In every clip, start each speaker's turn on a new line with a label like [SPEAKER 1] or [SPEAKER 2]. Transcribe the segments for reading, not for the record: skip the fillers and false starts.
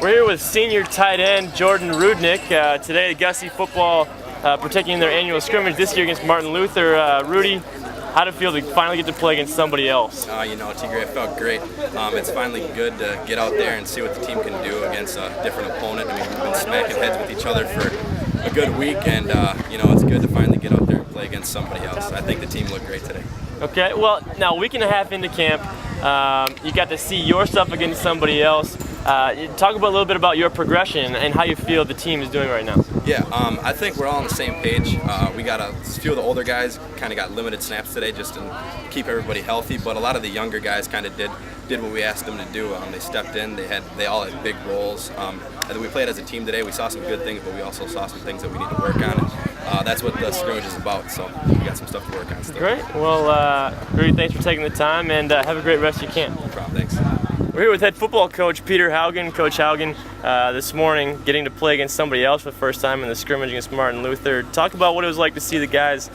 [SPEAKER 1] We're here with senior tight end Jordan Rudnick. Today, Gussie football protecting their annual scrimmage this year against Martin Luther. Rudy, how did it feel to finally get to play against somebody else?
[SPEAKER 2] Tigre, it felt great. It's finally good to get out there and see what the team can do against a different opponent. I mean, we've been smacking heads with each other for a good week, and it's good to finally get out there and play against somebody else. I think the team looked great today.
[SPEAKER 1] Okay, well, now a week and a half into camp, you got to see your stuff against somebody else. Talk a little bit about your progression and how you feel the team is doing right now.
[SPEAKER 2] Yeah, I think we're all on the same page. We got a few of the older guys kind of got limited snaps today just to keep everybody healthy, but a lot of the younger guys kind of did what we asked them to do. They stepped in. They all had big roles. I think we played as a team today. We saw some good things, but we also saw some things that we need to work on. And that's what the scrimmage is about. So we got some stuff to work on still.
[SPEAKER 1] Great. Well, Rudy, thanks for taking the time, and have a great rest of your camp.
[SPEAKER 2] No problem. Thanks.
[SPEAKER 1] We're here with head football coach Peter Haugen. Coach Haugen, this morning getting to play against somebody else for the first time in the scrimmage against Martin Luther. Talk about what it was like to see the guys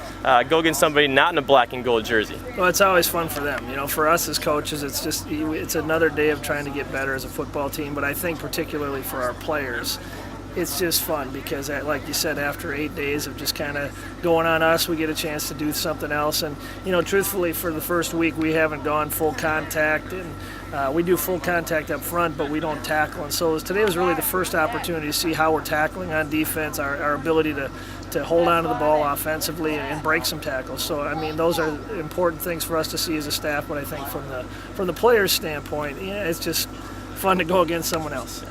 [SPEAKER 1] go against somebody not in a black and gold jersey.
[SPEAKER 3] Well, it's always fun for them. For us as coaches, it's another day of trying to get better as a football team. But I think particularly for our players, it's just fun because, like you said, after 8 days of just kind of going on us, we get a chance to do something else. And, truthfully, for the first week, we haven't gone full contact. And we do full contact up front, but we don't tackle. And so today was really the first opportunity to see how we're tackling on defense, our ability to hold on to the ball offensively and break some tackles. So, those are important things for us to see as a staff. But I think from the players' standpoint, it's just fun to go against someone else.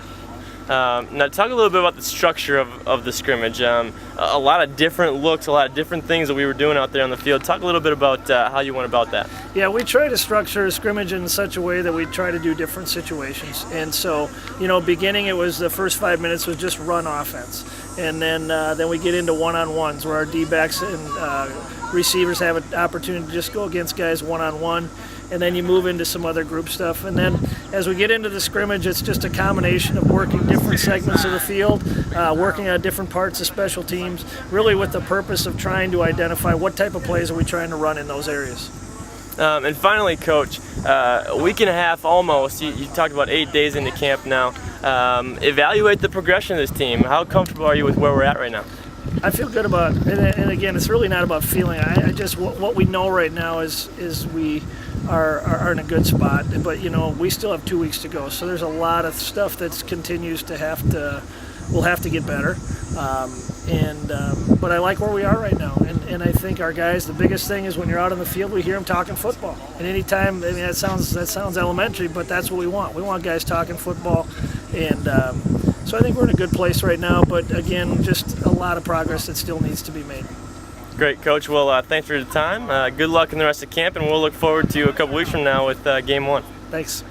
[SPEAKER 1] Now talk a little bit about the structure of the scrimmage. A lot of different looks, a lot of different things that we were doing out there on the field. Talk a little bit about how you went about that.
[SPEAKER 3] Yeah, we try to structure a scrimmage in such a way that we try to do different situations. And so, beginning it was the first 5 minutes was just run offense. And then we get into one-on-ones where our D-backs and receivers have an opportunity to just go against guys one-on-one. And then you move into some other group stuff. And then as we get into the scrimmage, it's just a combination of working different segments of the field, working on different parts of special teams, really with the purpose of trying to identify what type of plays are we trying to run in those areas.
[SPEAKER 1] And finally, Coach, a week and a half almost, you talked about 8 days into camp now. Evaluate the progression of this team. How comfortable are you with where we're at right now?
[SPEAKER 3] I feel good about it, and again, it's really not about feeling. I just what we know right now is we are in a good spot, but we still have 2 weeks to go. So there's a lot of stuff that continues to we'll have to get better. But I like where we are right now, and I think our guys. The biggest thing is when you're out on the field, we hear them talking football. And anytime, that sounds elementary, but that's what we want. We want guys talking football, and so I think we're in a good place right now. But again, just a lot of progress that still needs to be made.
[SPEAKER 1] Great, Coach. Well, thanks for your time. Good luck in the rest of camp, and we'll look forward to a couple weeks from now with Game 1.
[SPEAKER 3] Thanks.